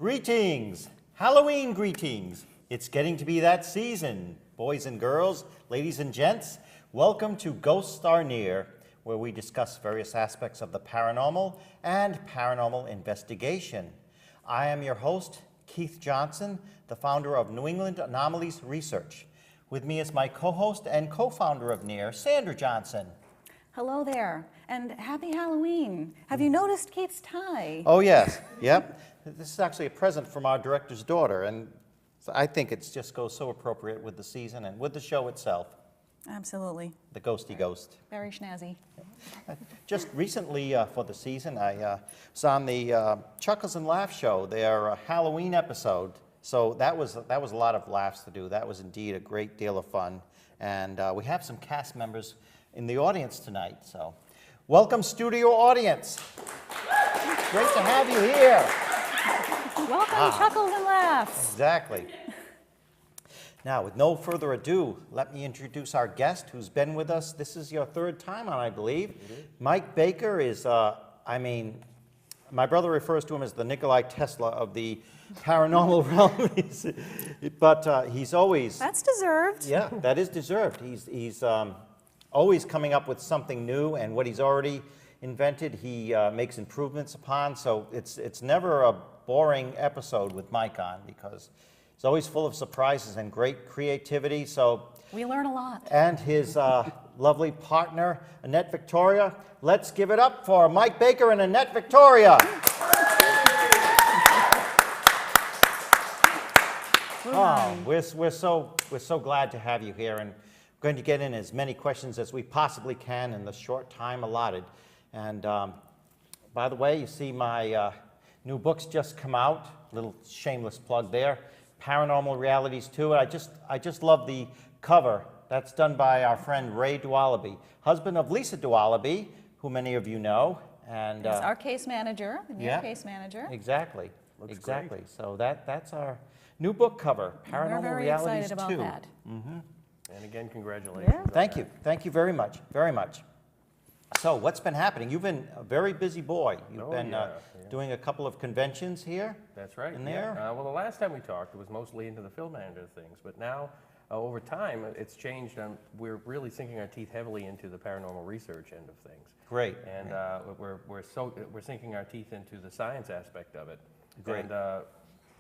Greetings, Halloween greetings. It's getting to be that season. Boys and girls, ladies and gents, welcome to Ghosts Are Near, where we discuss various aspects of the paranormal and paranormal investigation. I am your host, Keith Johnson, the founder of New England Anomalies Research. With me is my co-host and co-founder of N.E.A.R, Sandra Johnson. Hello there, and happy Halloween. Have you noticed Keith's tie? Oh yes, yep. This is actually a present from our director's daughter, and I think it just goes so appropriate with the season and with the show itself. Absolutely. The Ghosty Ghost. Very snazzy. Just recently for the season, I was on the Chuckles and Laughs show, their Halloween episode. So that was a lot of laughs to do. That was indeed a great deal of fun. And we have some cast members in the audience tonight. So welcome, studio audience. Great to have you here. Welcome, Chuckles and Laughs. Exactly. Now, with no further ado, let me introduce our guest who's been with us. This is your third time on, I believe. Mm-hmm. Mike Baker is, my brother refers to him as the Nikola Tesla of the paranormal realm. But he's always... That's deserved. Yeah, that is deserved. He's always coming up with something new, and what he's already invented, he makes improvements upon. So it's never a boring episode with Mike on, because it's always full of surprises and great creativity. So we learn a lot. And his lovely partner, Annette Victoria. Let's give it up for Mike Baker and Annette Victoria. Oh, we're so glad to have you here, and we're going to get in as many questions as we possibly can in the short time allotted. And by the way, you see my new book's just come out. Little shameless plug there. Paranormal Realities 2. I just love the cover. That's done by our friend Ray Dualaby, husband of Lisa Dualaby, who many of you know. And he's our case manager, the new case manager. Exactly. Looks exactly. Great. So that's our new book cover, Paranormal Realities 2. We're very excited about that. Mm-hmm. And again, congratulations. Yeah. Thank you. Thank you very much. Very much. So what's been happening? You've been a very busy boy. You've been doing a couple of conventions here. That's right. In there? Well, the last time we talked, it was mostly into the film end of things. But now, over time, it's changed. We're really sinking our teeth heavily into the paranormal research end of things. Great. And we're sinking our teeth into the science aspect of it. Great. And,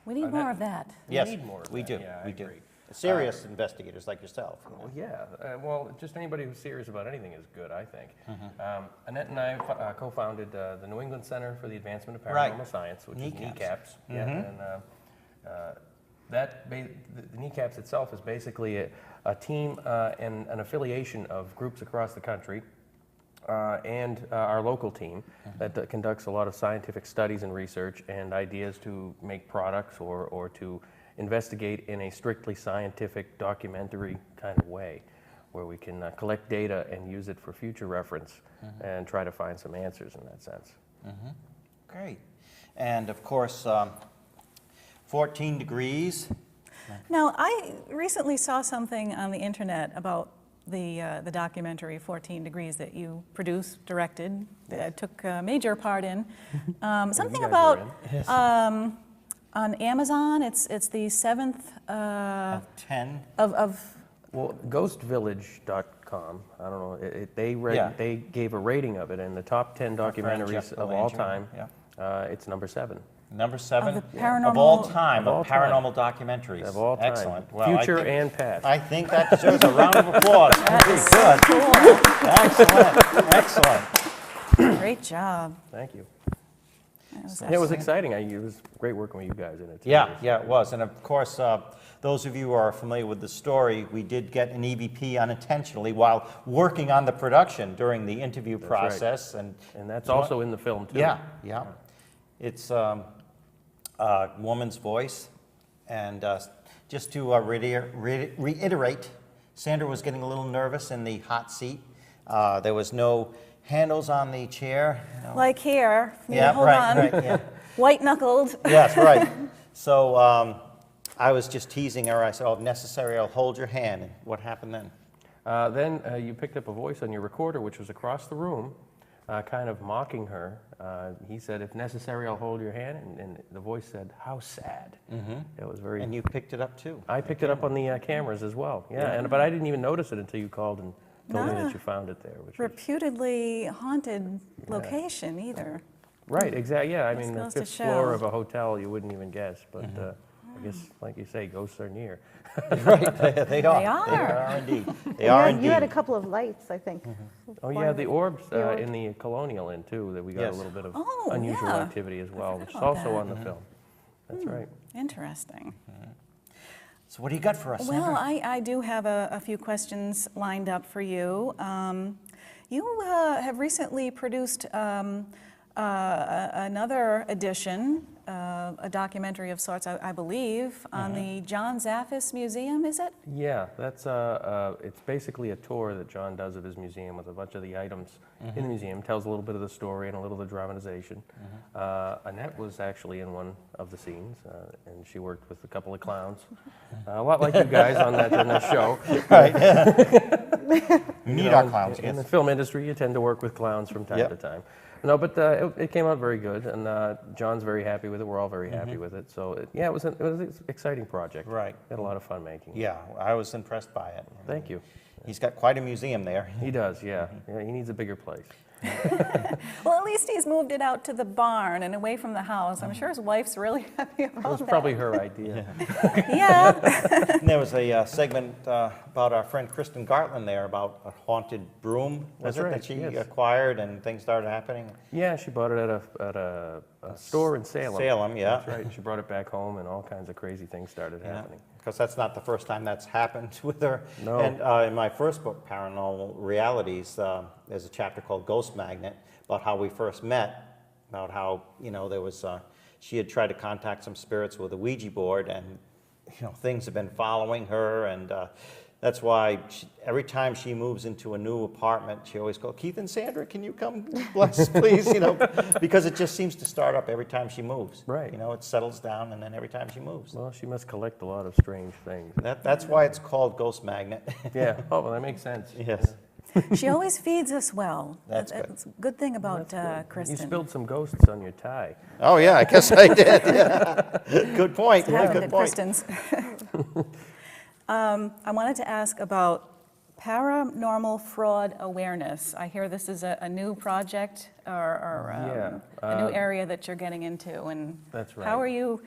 we need more of that. Yes, we need more of we that. do. Yeah, we I do. agree. Serious investigators like yourself. Well, yeah. Well, just anybody who's serious about anything is good, I think. Mm-hmm. Annette and I co-founded the New England Center for the Advancement of Paranormal Science, which is NECAPS. Mm-hmm. Yeah, and the NECAPS itself is basically a team and an affiliation of groups across the country and our local team that conducts a lot of scientific studies and research and ideas to make products or to investigate in a strictly scientific, documentary kind of way, where we can collect data and use it for future reference and try to find some answers in that sense. Great. And of course, 14 Degrees. Now, I recently saw something on the internet about the documentary 14 Degrees that you produced, directed, that I took a major part in. Something about on Amazon, it's the 7th of 10 of well, ghostvillage.com. I don't know. They gave a rating of it, and the top 10 documentaries of all time. It's number 7. Number 7 of paranormal, of all time of paranormal documentaries. Of all time. Excellent. Well, future and past. I think that deserves a round of applause. That is good. so cool. Excellent. Great job. Thank you. It was exciting. It was great working with you guys in it. Yeah, it was. And of course, those of you who are familiar with the story, we did get an EVP unintentionally while working on the production during the interview process. Right. And that's also in the film, too. Yeah. It's a woman's voice. And just to reiterate, Sandra was getting a little nervous in the hot seat. There was no handles on the chair. Like here. Hold on. Right, White-knuckled. Yes, right. So I was just teasing her. I said, oh, if necessary, I'll hold your hand. And what happened then? Then you picked up a voice on your recorder, which was across the room, kind of mocking her. He said, "If necessary, I'll hold your hand," and the voice said, "How sad." It was very. And you picked it up too. I picked it up on the cameras as well. Yeah, but I didn't even notice it until you called and told me that you found it there. Which reputedly haunted location either. Right, exactly. Yeah, I mean, the goes to 5th floor show. of a hotel, you wouldn't even guess. But I guess, like you say, ghosts are near. Right, they are. They are. They are indeed. They are indeed. You had a couple of lights, I think. Oh yeah, the orbs The orb. in the Colonial Inn too. That we got Yes. a little bit of Oh, unusual yeah. activity as well, which is about also that. on the film. That's right. Interesting. So what do you got for us, Well, Sandra? I do have a few questions lined up for you. You have recently produced another edition, a documentary of sorts, I believe, on the John Zaffis Museum, is it? Yeah, that's it's basically a tour that John does of his museum with a bunch of the items in the museum. Tells a little bit of the story and a little of the dramatization. Annette was actually in one of the scenes, and she worked with a couple of clowns, a lot like you guys on that show. Meet our clowns, In the yes. film industry, you tend to work with clowns from time Yep. to time. No, but it came out very good, and John's very happy with it. We're all very happy with it. So, it was an exciting project. Right. Had a lot of fun making it. Yeah, I was impressed by it. Thank you. He's got quite a museum there. He does, yeah. Yeah, he needs a bigger place. Well, at least he's moved it out to the barn and away from the house. I'm sure his wife's really happy about It was that. probably her idea. Yeah. And there was a segment about our friend Kristen Gartland there about a haunted broom, was That's it, right, that she yes. acquired and things started happening? Yeah, she bought it at a store in Salem. Salem, yeah. That's right. She brought it back home, and all kinds of crazy things started happening. Because that's not the first time that's happened with her. No. And in my first book, Paranormal Realities, there's a chapter called Ghost Magnet about how we first met, about how, there was, she had tried to contact some spirits with a Ouija board, and, things have been following her, and that's why every time she moves into a new apartment, she always goes, "Keith and Sandra, can you come bless, please?" Because it just seems to start up every time she moves. Right. It settles down, and then every time she moves. Well, she must collect a lot of strange things. That's why it's called Ghost Magnet. Yeah. Oh, well, that makes sense. Yes. She always feeds us well. That's good. That's a good thing about You Kristen. spilled some ghosts on your tie. Oh, yeah, I guess I did. Yeah. Good point. What Yeah, happened good at point. Kristen's. I wanted to ask about paranormal fraud awareness. I hear this is a new project or a new area that you're getting into. And That's right. how are you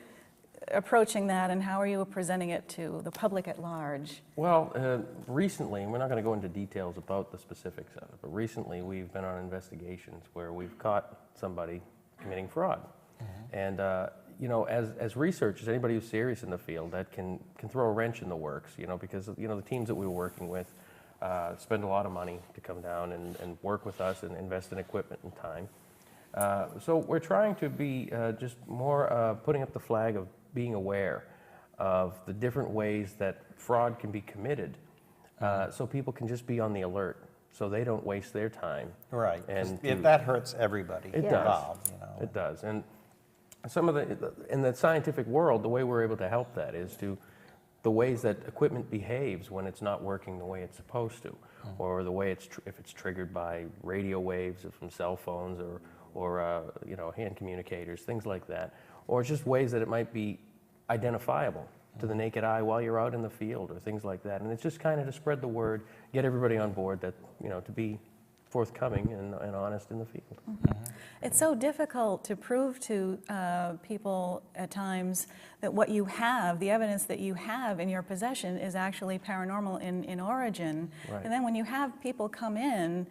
approaching that, and how are you presenting it to the public at large? Well, recently, and we're not going to go into details about the specifics of it, but recently we've been on investigations where we've caught somebody committing fraud. And, as researchers, anybody who's serious in the field, that can throw a wrench in the works, because, the teams that we were working with spend a lot of money to come down and work with us and invest in equipment and time. So we're trying to be just more putting up the flag of being aware of the different ways that fraud can be committed, so people can just be on the alert, so they don't waste their time. Right. And That hurts everybody It does. involved. It does. And some of in the scientific world, the way we're able to help that is the ways that equipment behaves when it's not working the way it's supposed to, or the way if it's triggered by radio waves from cell phones or hand communicators, things like that, or just ways that it might be identifiable to the naked eye while you're out in the field or things like that. And it's just kind of to spread the word, get everybody on board that, to be forthcoming and honest in the field. It's so difficult to prove to people at times that what you have, the evidence that you have in your possession, is actually paranormal in origin. Right. And then when you have people come in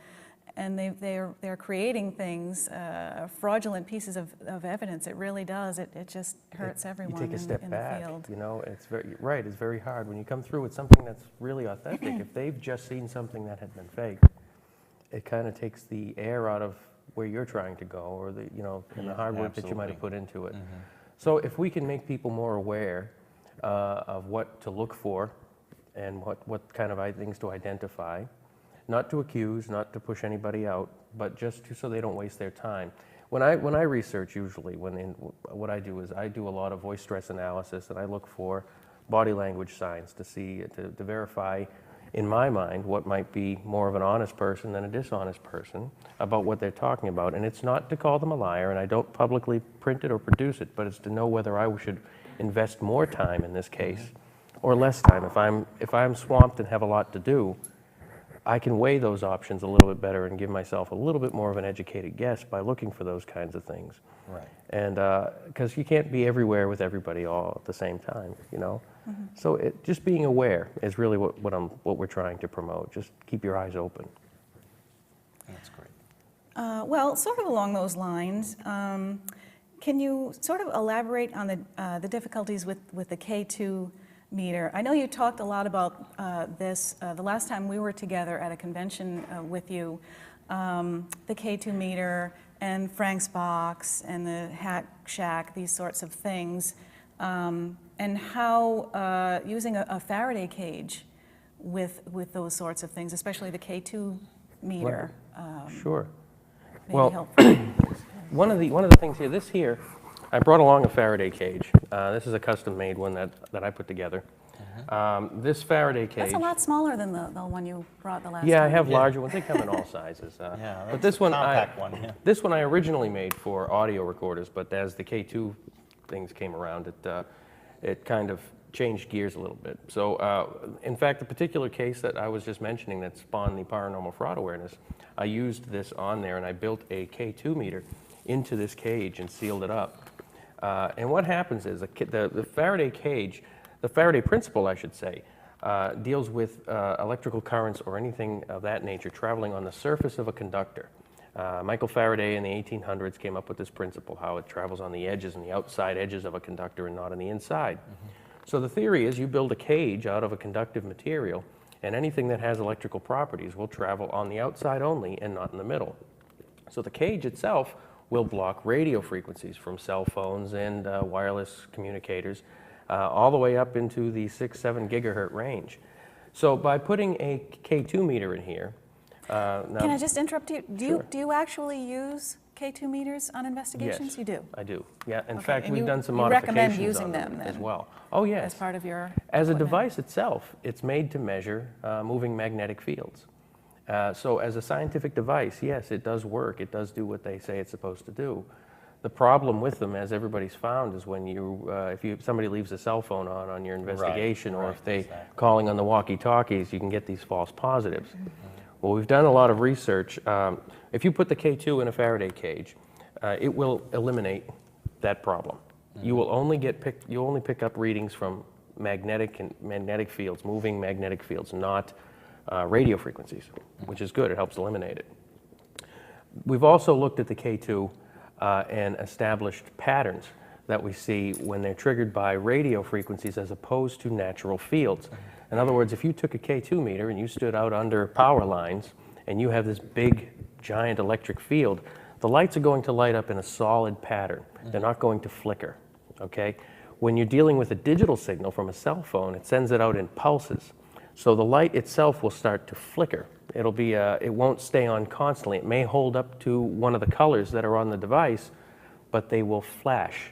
and they're creating things, fraudulent pieces of evidence, it really does. It just hurts everyone You take a step in back, the field. it's it's very hard. When you come through with something that's really authentic, if they've just seen something that had been faked, it kind of takes the air out of where you're trying to go, or and the hard work that you might have put into it. So if we can make people more aware of what to look for and what kind of things to identify, not to accuse, not to push anybody out, but just so they don't waste their time. When I research, usually, what I do is I do a lot of voice stress analysis, and I look for body language signs to verify in my mind, what might be more of an honest person than a dishonest person about what they're talking about. And it's not to call them a liar, and I don't publicly print it or produce it, but it's to know whether I should invest more time in this case or less time. If I'm swamped and have a lot to do, I can weigh those options a little bit better and give myself a little bit more of an educated guess by looking for those kinds of things. Right. And because you can't be everywhere with everybody all at the same time, you know. So just being aware is really what we're trying to promote. Just keep your eyes open. That's great. Well, sort of along those lines, can you sort of elaborate on the difficulties with the K2 meter? I know you talked a lot about this the last time we were together at a convention with you, the K2 meter and Frank's box and the Hack Shack, these sorts of things, and how using a Faraday cage with those sorts of things, especially the K2 meter, Sure. may Well, be helpful. one of the things here, this here, I brought along a Faraday cage. This is a custom-made one that I put together. This Faraday cage. That's a lot smaller than the one you brought the last time. Yeah, I have larger ones. They come in all sizes. Yeah, But that's this a one, compact one, yeah. this one I originally made for audio recorders, but as the K2 things came around, it kind of changed gears a little bit. So, in fact, the particular case that I was just mentioning that spawned the paranormal fraud awareness, I used this on there, and I built a K2 meter into this cage and sealed it up. And what happens is the Faraday cage, the Faraday principle, I should say, deals with electrical currents or anything of that nature traveling on the surface of a conductor. Michael Faraday in the 1800s came up with this principle, how it travels on the edges and the outside edges of a conductor and not on the inside. So the theory is you build a cage out of a conductive material, and anything that has electrical properties will travel on the outside only and not in the middle. So the cage itself will block radio frequencies from cell phones and wireless communicators all the way up into the 6-7 gigahertz range. So by putting a K2 meter in here, now, Can I just interrupt you? Sure. Do you actually use K2 meters on investigations? Yes, You do? I do. Yeah, in Okay, fact, and we've you- done some you modifications recommend using on them as then? well. Oh, yes. As part of your As a equipment? device itself, it's made to measure moving magnetic fields. So as a scientific device, yes, it does work. It does do what they say it's supposed to do. The problem with them, as everybody's found, is when if somebody leaves a cell phone on your investigation, or if they calling on the walkie-talkies, you can get these false positives. Well, we've done a lot of research. If you put the K2 in a Faraday cage, it will eliminate that problem. You will only pick up readings from magnetic fields, moving magnetic fields, not radio frequencies, which is good. It helps eliminate it. We've also looked at the K2 and established patterns that we see when they're triggered by radio frequencies as opposed to natural fields. In other words, if you took a K2 meter and you stood out under power lines and you have this big, giant electric field, the lights are going to light up in a solid pattern. They're not going to flicker, okay? When you're dealing with a digital signal from a cell phone, it sends it out in pulses. So the light itself will start to flicker. It won't stay on constantly. It may hold up to one of the colors that are on the device, but they will flash.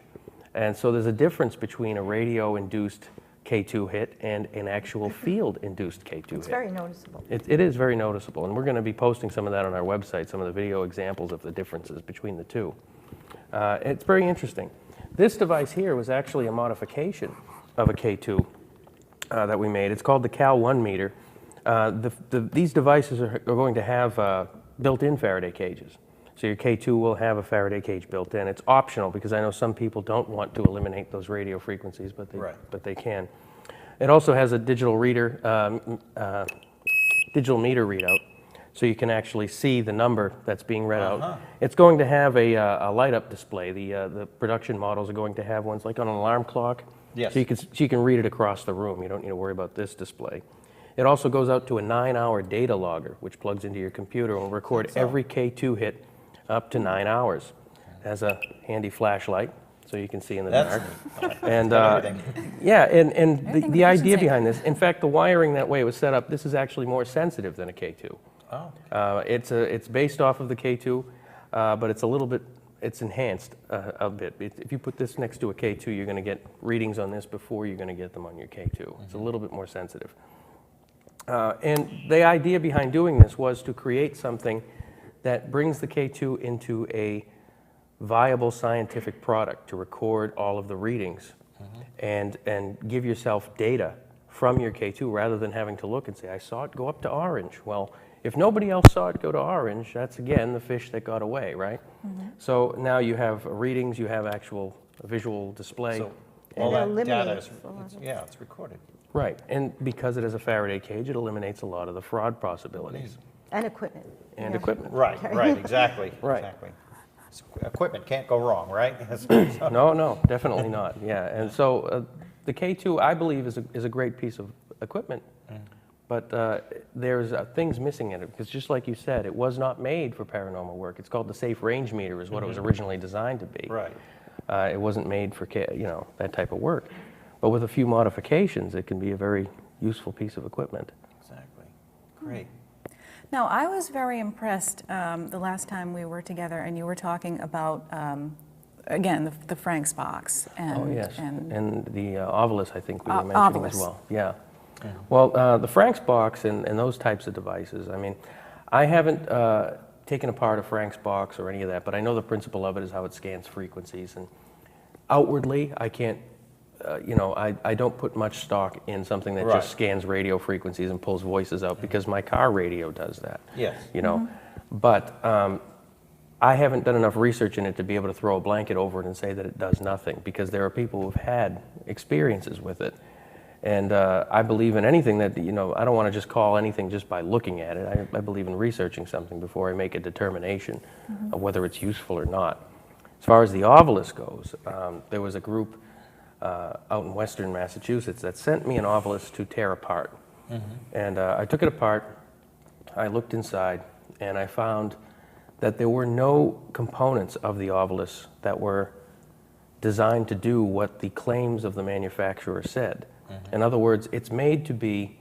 And so there's a difference between a radio-induced K2 hit and an actual field-induced K2 hit. It's very noticeable. It is very noticeable, and we're going to be posting some of that on our website, some of the video examples of the differences between the two. It's very interesting. This device here was actually a modification of a K2 that we made. It's called the Cal-1 meter. These devices are going to have built-in Faraday cages. So your K2 will have a Faraday cage built in. It's optional because I know some people don't want to eliminate those radio frequencies, but they can. It also has a digital reader, digital meter readout, so you can actually see the number that's being read out. It's going to have a light-up display. The production models are going to have ones like on an alarm clock. Yes. So you can read it across the room. You don't need to worry about this display. It also goes out to a 9-hour data logger, which plugs into your computer and will record every K2 hit up to 9 hours. It has a handy flashlight, so you can see in the dark. And yeah, and the idea behind this, in fact, the wiring that way it was set up, this is actually more sensitive than a K2. Oh. It's based off of the K2, but it's enhanced a bit. If you put this next to a K2, you're going to get readings on this before you're going to get them on your K2. It's a little bit more sensitive. And the idea behind doing this was to create something that brings the K2 into a viable scientific product to record all of the readings and give yourself data from your K2 rather than having to look and say, I saw it go up to orange. Well, if nobody else saw it go to orange, that's again the fish that got away, right? So now you have readings, you have actual visual display. So And all it that data eliminates is, a lot of- yeah, it's recorded. Right, and because it has a Faraday cage, it eliminates a lot of the fraud possibilities. And equipment. And Yeah. equipment. Right, right, exactly. Right. Exactly. Equipment can't go wrong, right? No, definitely not, yeah. And so the K2, I believe, is a great piece of equipment, but there's things missing in it, because just like you said, it was not made for paranormal work. It's called the safe range meter is what it was originally designed to be. Right. It wasn't made for, that type of work. But with a few modifications, it can be a very useful piece of equipment. Exactly. Great. Now, I was very impressed the last time we were together, and you were talking about, again, the Frank's box. And, Oh, yes, and and the Ovilus, I think we were mentioning Ovilus. as well. Yeah. Well, the Frank's box and those types of devices, I mean, I haven't taken apart a Frank's box or any of that, but I know the principle of it is how it scans frequencies. And outwardly, I can't, I don't put much stock in something that Right. just scans radio frequencies and pulls voices out, because my car radio does that. Yes. But I haven't done enough research in it to be able to throw a blanket over it and say that it does nothing, because there are people who've had experiences with it. And I believe in anything that, I don't want to just call anything just by looking at it. I believe in researching something before I make a determination of whether it's useful or not. As far as the Ovilus goes, there was a group out in western Massachusetts that sent me an Ovilus to tear apart. And I took it apart, I looked inside, and I found that there were no components of the Ovilus that were designed to do what the claims of the manufacturer said. In other words, it's made to be,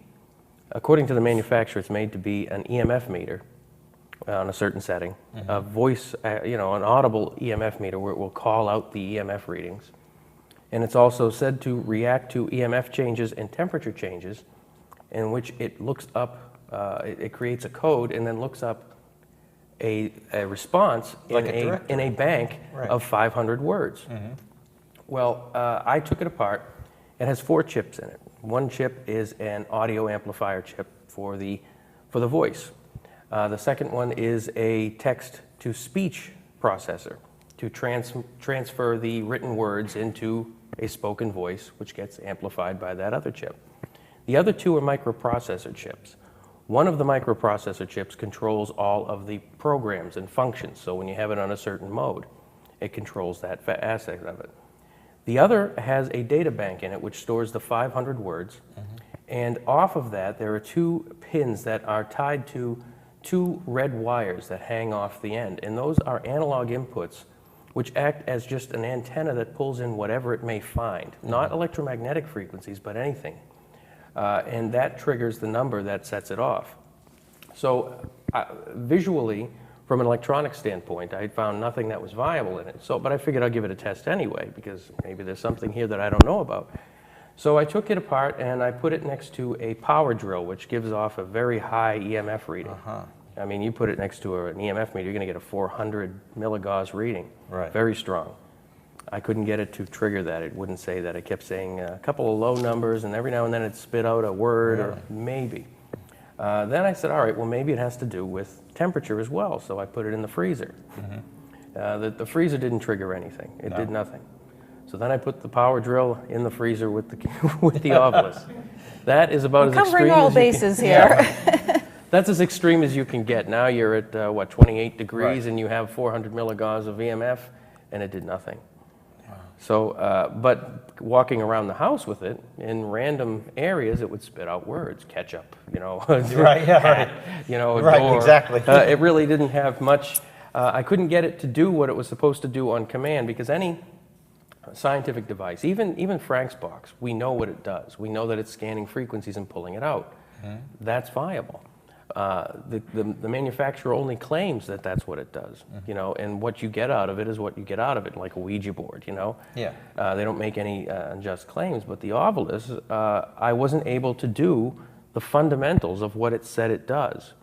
according to the manufacturer, it's made to be an EMF meter on a certain setting, a voice, an audible EMF meter where it will call out the EMF readings. And it's also said to react to EMF changes and temperature changes, in which it looks up, it creates a code and then looks up a response Like in a bank of 500 words. Well, I took it apart. It has 4 chips in it. One chip is an audio amplifier chip for the voice. The second one is a text-to-speech processor to transfer the written words into a spoken voice, which gets amplified by that other chip. The other 2 are microprocessor chips. One of the microprocessor chips controls all of the programs and functions. So when you have it on a certain mode, it controls that aspect of it. The other has a data bank in it which stores the 500 words, and off of that there are 2 pins that are tied to 2 red wires that hang off the end, and those are analog inputs which act as just an antenna that pulls in whatever it may find, not electromagnetic frequencies, but anything. And that triggers the number that sets it off. So visually, from an electronic standpoint, I found nothing that was viable in it. But I figured I'd give it a test anyway, because maybe there's something here that I don't know about. So I took it apart and I put it next to a power drill, which gives off a very high EMF reading. I mean, you put it next to an EMF meter, you're going to get a 400 milligauss reading. Right. Very strong. I couldn't get it to trigger that. It wouldn't say that. It kept saying a couple of low numbers, and every now and then it'd spit out a word or maybe. Then I said, all right, well, maybe it has to do with temperature as well, so I put it in the freezer. The freezer didn't trigger anything. It did nothing. So then I put the power drill in the freezer with the Ovilus. That is about as extreme covering all as you can- bases here. That's as extreme as you can get. Now you're at, 28 degrees, and you have 400 milligauss of EMF, and it did nothing. So, but walking around the house with it, in random areas, it would spit out words, ketchup, Right, yeah, right. Right, door. exactly. It really didn't have much. I couldn't get it to do what it was supposed to do on command, because any scientific device, even Frank's box, we know what it does. We know that it's scanning frequencies and pulling it out. That's viable. The manufacturer only claims that that's what it does, and what you get out of it is what you get out of it, like a Ouija board, Yeah. They don't make any unjust claims, but the Ovilus, I wasn't able to do the fundamentals of what it said it does.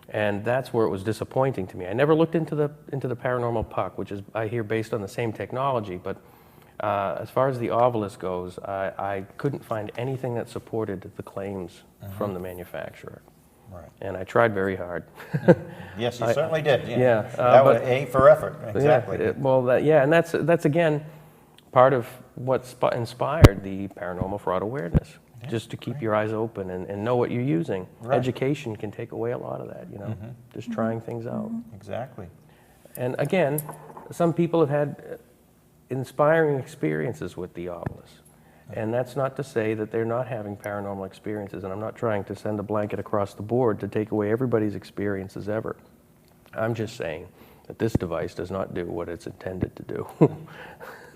And that's where it was disappointing to me. I never looked into the paranormal puck, which is, I hear, based on the same technology, but as far as the Ovilus goes, I couldn't find anything that supported the claims from the manufacturer. Right. And I tried very hard. Yes, you certainly did. Yeah. That was A for effort, exactly. Yeah, and that's again, part of what inspired the paranormal fraud awareness. Yeah, just to keep your eyes open and know what you're using. Right. Education can take away a lot of that, you know, just trying things out. Exactly. And again, some people have had inspiring experiences with the Ovilus. And that's not to say that they're not having paranormal experiences, and I'm not trying to send a blanket across the board to take away everybody's experiences ever. I'm just saying that this device does not do what it's intended to do.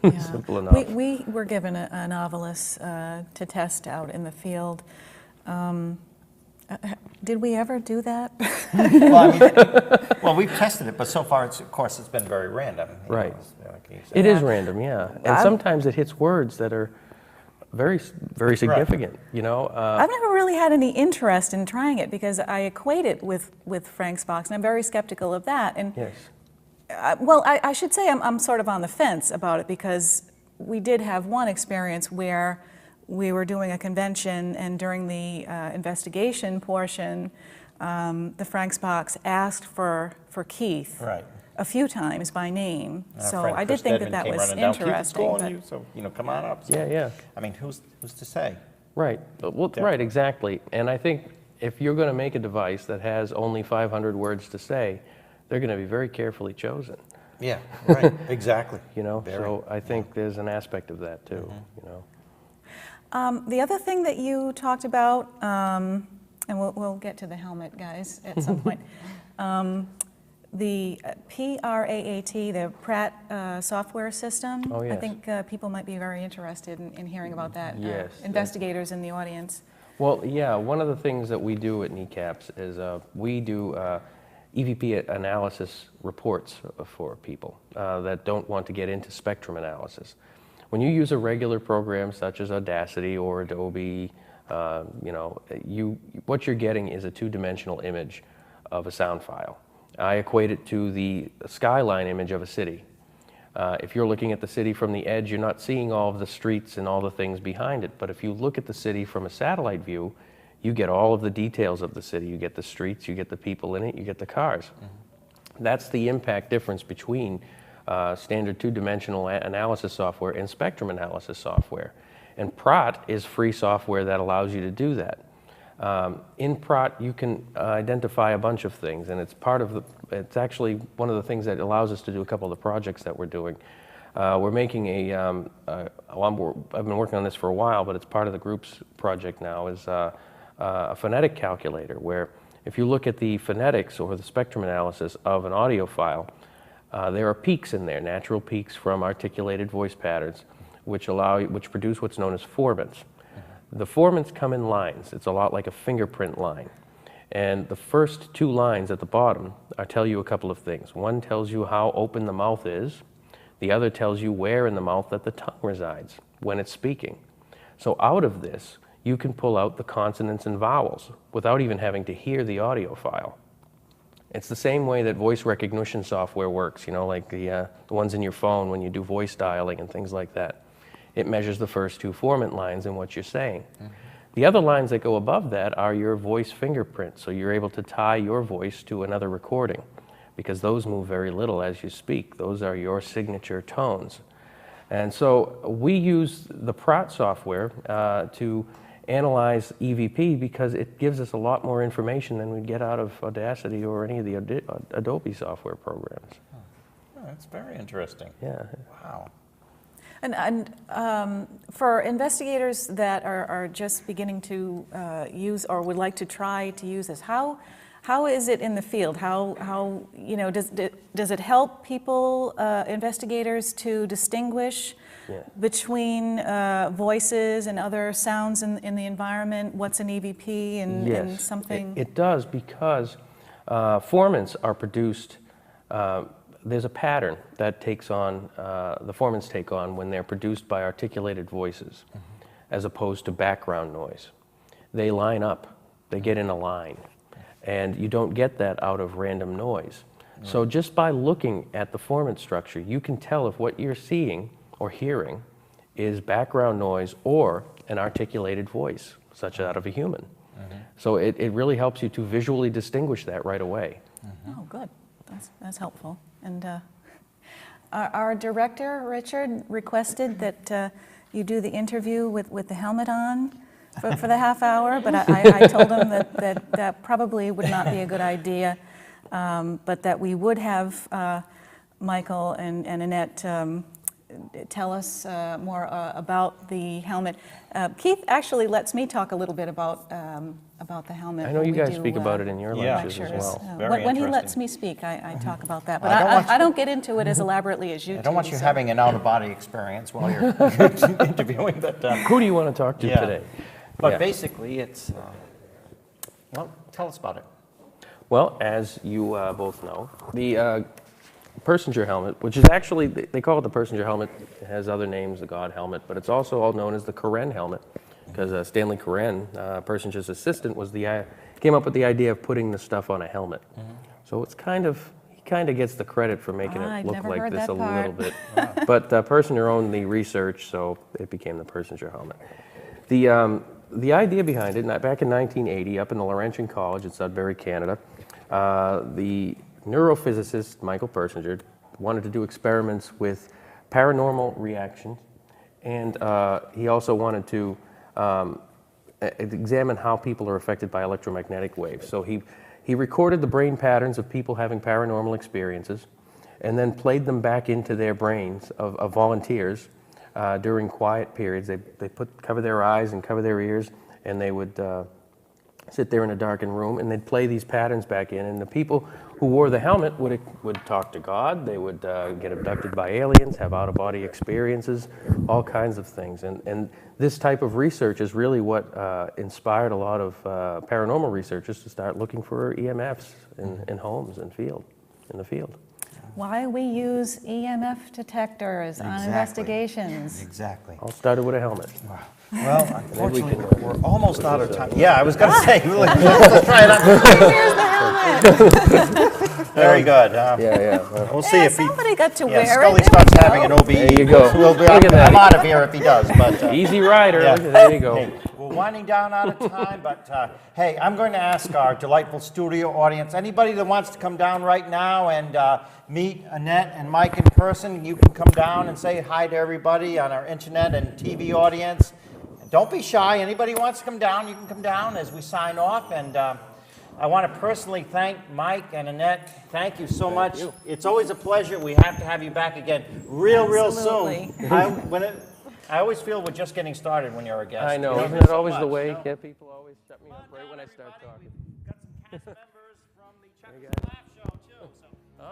Yeah. Simple enough. We were given an Ovilus to test out in the field. Did we ever do that? Well, we've tested it, but so far, of course, it's been very random. Right. It is random, yeah. And sometimes it hits words that are very, very significant, right. You know. I've never really had any interest in trying it because I equate it with Frank's box, and I'm very skeptical of that. And yes. Well, I should say I'm sort of on the fence about it because we did have one experience where we were doing a convention, and during the investigation portion, the Frank's box asked for Keith. Right. A few times by name, so I did think that was interesting. But so come on up. So, yeah. I mean, who's to say? Right. Well, right. Exactly. And I think if you're going to make a device that has only 500 words to say, they're going to be very carefully chosen. Yeah. Right. Exactly. You know. Very. So I think there's an aspect of that too. You know. The other thing that you talked about, and we'll get to the helmet, guys, at some point. The PRAAT, the Pratt software system. Oh, yes. I think people might be very interested in hearing about that. Yes. Investigators in the audience. Well, yeah, one of the things that we do at NECAPS is we do EVP analysis reports for people that don't want to get into spectrum analysis. When you use a regular program such as Audacity or Adobe, you know, what you're getting is a two-dimensional image of a sound file. I equate it to the skyline image of a city. If you're looking at the city from the edge, you're not seeing all of the streets and all the things behind it. But if you look at the city from a satellite view, you get all of the details of the city. You get the streets, you get the people in it, you get the cars. That's the impact difference between standard two-dimensional analysis software and spectrum analysis software. And PRAT is free software that allows you to do that. In PRAT, you can identify a bunch of things, and it's actually one of the things that allows us to do a couple of the projects that we're doing. We're making I've been working on this for a while, but it's part of the group's project now, is a phonetic calculator, where if you look at the phonetics or the spectrum analysis of an audio file, there are peaks in there, natural peaks from articulated voice patterns, which produce what's known as formants. The formants come in lines. It's a lot like a fingerprint line. And the first two lines at the bottom tell you a couple of things. One tells you how open the mouth is. The other tells you where in the mouth that the tongue resides when it's speaking. So out of this, you can pull out the consonants and vowels without even having to hear the audio file. It's the same way that voice recognition software works, you know, like the ones in your phone when you do voice dialing and things like that. It measures the first two formant lines in what you're saying. The other lines that go above that are your voice fingerprints, so you're able to tie your voice to another recording, because those move very little as you speak. Those are your signature tones. And so we use the PRAT software to analyze EVP because it gives us a lot more information than we'd get out of Audacity or any of the Adobe software programs. Oh, that's very interesting. Yeah. Wow. And for investigators that are just beginning to use or would like to try to use this, how is it in the field? How you know, does it help people, investigators, to distinguish between voices and other sounds in the environment? What's an EVP and something? It does, because formants are produced. There's a pattern that takes on, the formants take on when they're produced by articulated voices, as opposed to background noise. They line up They get in a line. And you don't get that out of random noise. So just by looking at the formant structure, you can tell if what you're seeing or hearing is background noise or an articulated voice, such as that of a human. So it really helps you to visually distinguish that right away. Oh, good. That's helpful. And our director, Richard, requested that you do the interview with the helmet on for the half hour, but I told him that probably would not be a good idea, but that we would have Michael and Annette tell us more about the helmet. Keith actually lets me talk a little bit about the helmet. I know when you we guys do, speak about it in your lectures as well. Very when he interesting. lets me speak, I talk about that, but I I don't get into it as elaborately as you do. I don't want you so. having an out-of-body experience while you're interviewing, but Who do you want to talk to today? But Yeah. basically, it's well, tell us about it. Well, as you both know, the Persinger helmet, which is actually, they call it the Persinger helmet, it has other names, the God helmet, but it's also all known as the Koren helmet, because Stanley Koren, Persinger's assistant, came up with the idea of putting the stuff on a helmet. So it's he kind of gets the credit for making it look like this a little bit. But Persinger owned the research, so it became the Persinger helmet. The idea behind it, back in 1980, up in the Laurentian College in Sudbury, Canada, the neurophysicist Michael Persinger wanted to do experiments with paranormal reactions, and he also wanted to examine how people are affected by electromagnetic waves. So he recorded the brain patterns of people having paranormal experiences, and then played them back into their brains of volunteers during quiet periods. They cover their eyes and cover their ears, and they would sit there in a darkened room, and they'd play these patterns back in, and the people who wore the helmet would talk to God. They would get abducted by aliens, have out-of-body experiences, all kinds of things. And this type of research is really what inspired a lot of paranormal researchers to start looking for EMFs in homes and in the field. Why we use EMF detectors on investigations. Exactly. All started with a helmet. Well, unfortunately, we're almost out of time. Yeah, I was going to say, let's try it out. Here's the helmet. Very good. Yeah. We'll see if Somebody got to yeah, wear Scully it. starts having an OBE. There you go. We'll be, Look at that. I'm out of here if he does. But Easy rider. yeah. There you go. Hey, we're winding down out of time, but hey, I'm going to ask our delightful studio audience, anybody that wants to come down right now and meet Annette and Mike in person, you can come down and say hi to everybody on our internet and TV audience. Don't be shy. Anybody who wants to come down, you can come down as we sign off. And I want to personally thank Mike and Annette. Thank you so much. It's always a pleasure. We have to have you back again real Absolutely. soon. I always feel we're just getting started when you're a guest. I know. You Isn't it it so always the much, way? you know? Yeah, people always shut me up right when I start talking. Got some cast members from the Chuck and Laugh show, too. So.